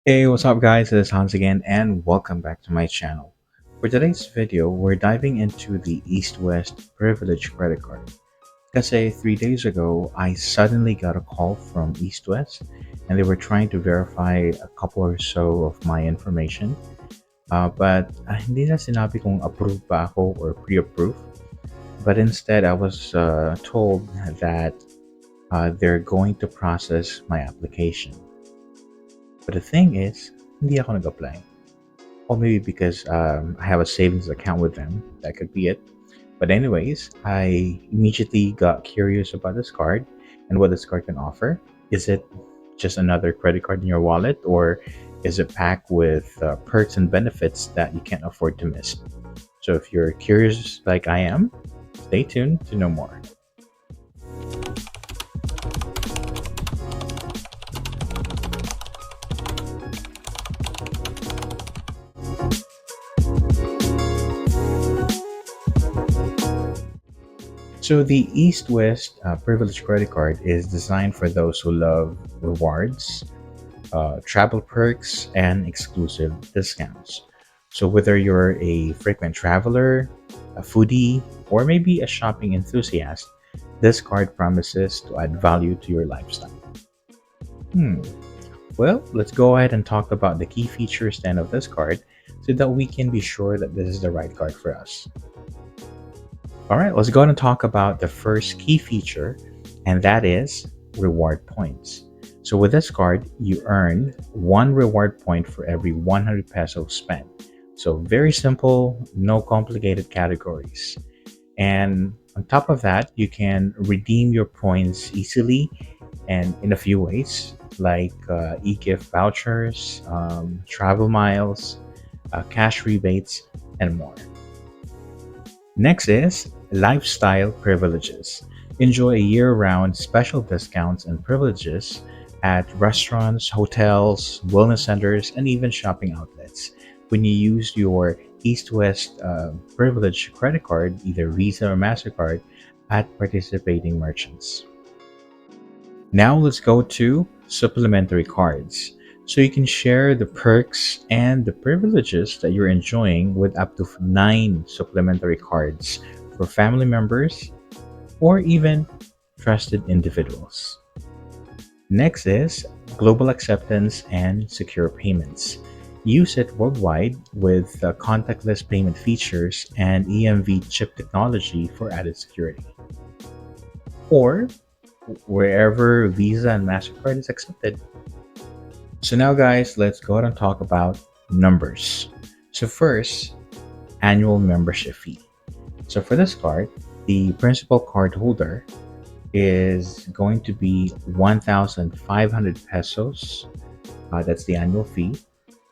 Hey, what's up guys? It is Hans again and welcome back to my channel. For today's video, we're diving into the East-West Privilege Credit Card. Kasi 3 days ago, I suddenly got a call from East-West and they were trying to verify a couple or so of my information. But hindi na sinabi kung approved ba ako or pre-approved. But instead, I was told that they're going to process my application. But the thing is, hindi ako nag-apply. Or maybe because I have a savings account with them. That could be it. But anyways, I immediately got curious about this card and what this card can offer. Is it just another credit card in your wallet, or is it packed with perks and benefits that you can't afford to miss? So if you're curious like I am, stay tuned to know more. So the East West Privilege Credit Card is designed for those who love rewards, travel perks, and exclusive discounts. So, whether you're a frequent traveler, a foodie, or maybe a shopping enthusiast, this card promises to add value to your lifestyle. Hmm. Well, let's go ahead and talk about the key features then of this card so that we can be sure that this is the right card for us. All right, let's go ahead and talk about the first key feature, and that is reward points. So with this card, you earn one reward point for every 100 pesos spent. So very simple, no complicated categories. And on top of that, you can redeem your points easily and in a few ways, like e-gift vouchers, travel miles, cash rebates, and more. Next is lifestyle privileges. Enjoy year round special discounts and privileges at restaurants, hotels, wellness centers, and even shopping outlets when you use your East West Privilege credit card, either Visa or MasterCard, at participating merchants. Now let's go to supplementary cards. So you can share the perks and the privileges that you're enjoying with up to 9 supplementary cards for family members or even trusted individuals. Next is global acceptance and secure payments. Use it worldwide with contactless payment features and EMV chip technology for added security. Or wherever Visa and MasterCard is accepted. So now guys, let's go ahead and talk about numbers. So first, annual membership fee. So for this card, the principal card holder is going to be 1,500 pesos. That's the annual fee.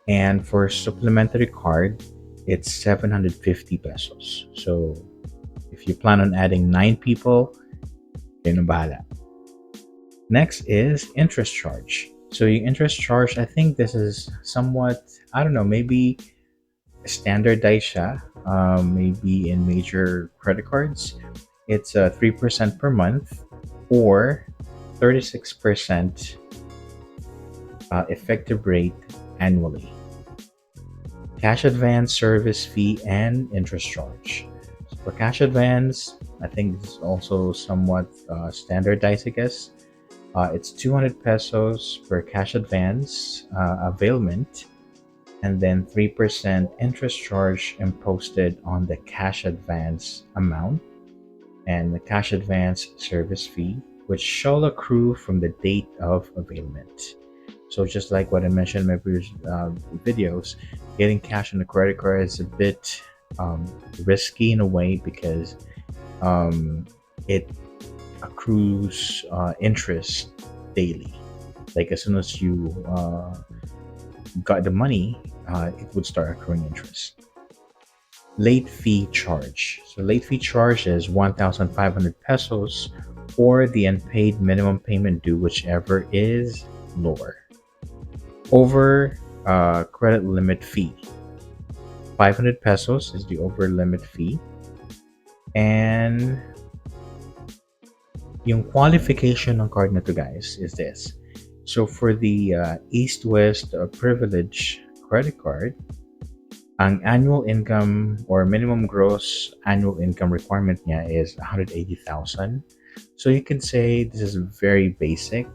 And for supplementary card, it's 750 pesos. So if you plan on adding 9 people, yun ang bahala. Next is interest charge. So your interest charge, I think this is somewhat, I don't know, maybe standardized siya, maybe in major credit cards. It's 3% per month or 36% effective rate annually. Cash advance, service fee, and interest charge. So for cash advance, I think this is also somewhat standardized, I guess. It's 200 pesos per cash advance availment, and then 3% interest charge imposed on the cash advance amount and the cash advance service fee, which shall accrue from the date of availment. So just like what I mentioned in my previous videos, getting cash on a credit card is a bit risky in a way because it accrues interest daily. Like as soon as you got the money, it would start accruing interest. Late fee charge. So late fee charge is 1,500 pesos or the unpaid minimum payment due, whichever is lower. Over credit limit fee. 500 pesos is the over limit fee. And yung qualification ng card na to guys is this. So for the East West Privilege credit card, ang annual income or minimum gross annual income requirement niya is 180,000. So you can say this is very basic.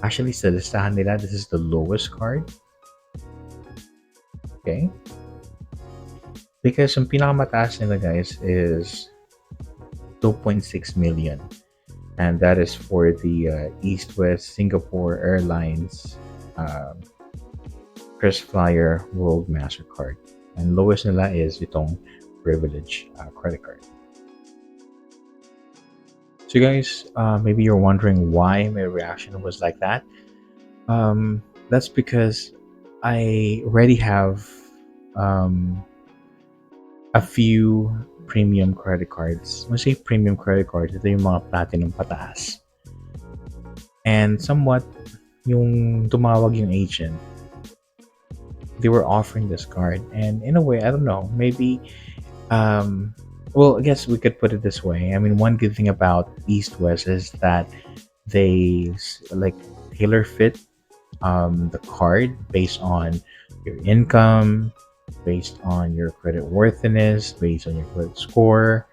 Actually, sa listahan nila, this is the lowest card. Okay? Because yung pinakamataas nila guys is 2.6 million. And that is for the East West Singapore Airlines KrisFlyer World Mastercard. And lowest nila is itong Privilege credit card. So guys, maybe you're wondering why my reaction was like that. That's because I already have um, a few premium credit cards. When I say premium credit cards, ito yung mga platinum pataas. And somewhat, yung tumawag yung agent, they were offering this card. And in a way, I don't know, maybe, um, well, I guess we could put it this way. I mean, one good thing about East West is that they like tailor fit the card based on your income, based on your credit worthiness, based on your credit score,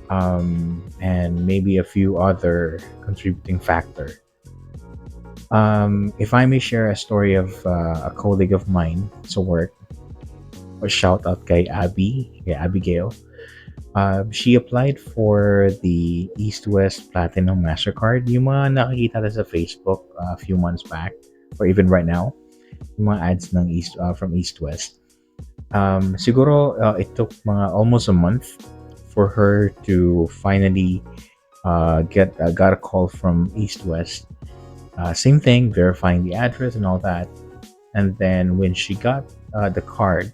and maybe a few other contributing factor. If I may share a story of a colleague of mine to work, a shout out kay Abby, kay Abigail. She applied for the East West Platinum MasterCard. Yung mga nakikita natin sa Facebook a few months back, or even right now, yung mga ads ng from East West. Siguro it took mga almost a month for her to finally got a call from East West. Same thing, verifying the address and all that. And then when she got the card,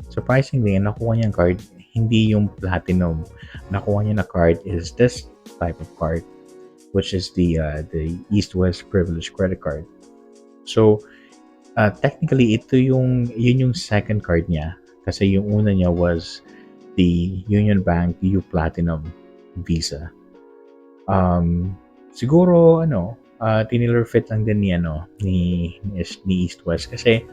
surprisingly, ang nakuha niyang card, hindi yung platinum. Nakuha niya na card is this type of card, which is the East West Privilege credit card. So, technically, yun yung second card niya. Kasi yung una niya was the Union Bank U Platinum Visa. Siguro, tinilor fit lang din ni East West. Kasi,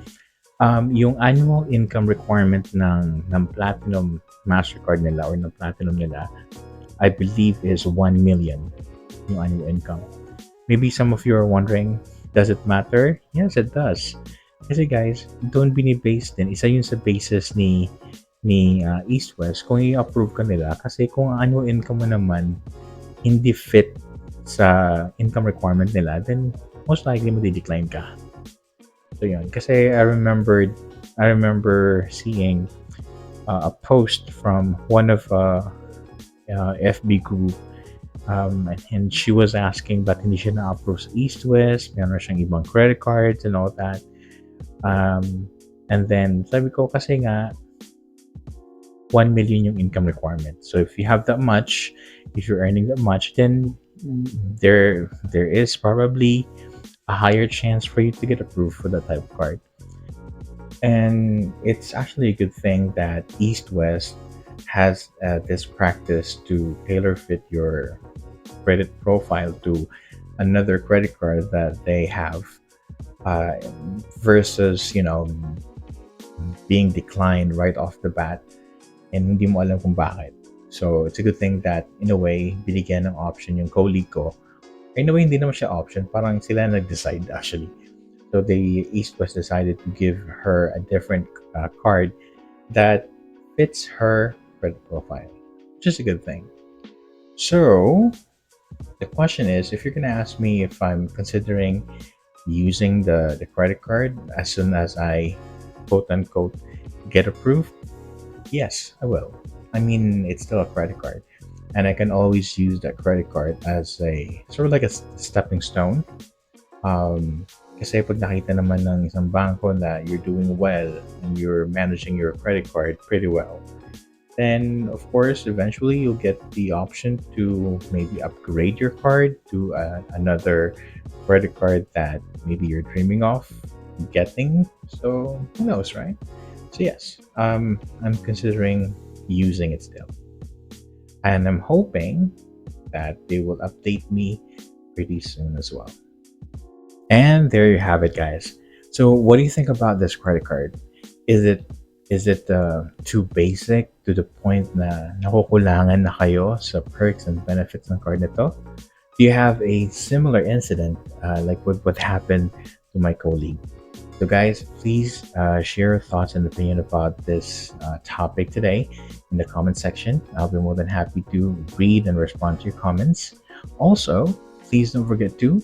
yung annual income requirement ng Platinum Mastercard nila or ng Platinum nila, I believe is 1 million yung annual income. Maybe some of you are wondering, does it matter? Yes, it does. Kasi guys, don't bini-base din. Isa yun sa basis ni East West kung i-approve ka nila. Kasi kung ang annual income mo naman hindi fit sa income requirement nila, then most likely madi-decline ka. So yun. Kasi I remember seeing a post from one of FB group, and she was asking ba't hindi siya na-approve sa East West, meron siyang ibang credit cards and all that. And then sabi ko kasi nga 1 million yung income requirement. So if you have that much, if you're earning that much, then there is probably a higher chance for you to get approved for that type of card. And it's actually a good thing that East West has this practice to tailor fit your credit profile to another credit card that they have, uh, versus being declined right off the bat and hindi mo alam kung bakit. So it's a good thing that in a way binigyan ng option yung colleague ko. In a way hindi naman siya option, parang sila nag-decide actually. So the East West decided to give her a different card that fits her credit profile, which is a good thing. So the question is, if you're gonna ask me if I'm considering using the credit card as soon as I quote unquote get approved, yes, I will. I mean, it's still a credit card, and I can always use that credit card as a sort of like a stepping stone. Kasi pag nakita naman ng isang bangko na you're doing well and you're managing your credit card pretty well, then of course eventually you'll get the option to maybe upgrade your card to another credit card that maybe you're dreaming of getting. So who knows, right? So yes, I'm considering using it still, and I'm hoping that they will update me pretty soon as well. And there you have it, guys. So, what do you think about this credit card? Is it too basic to the point na nakukulangan na kayo sa perks and benefits ng card nito? Do you have a similar incident like what happened to my colleague? So, guys, please share your thoughts and opinion about this topic today in the comment section. I'll be more than happy to read and respond to your comments. Also, please don't forget to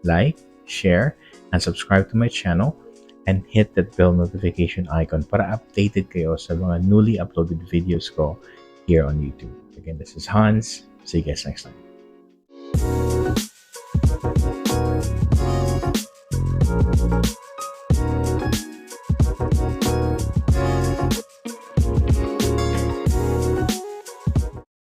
like, share, and subscribe to my channel and hit that bell notification icon para updated kayo sa mga newly uploaded videos ko here on YouTube. Again, this is Hans. See you guys next time.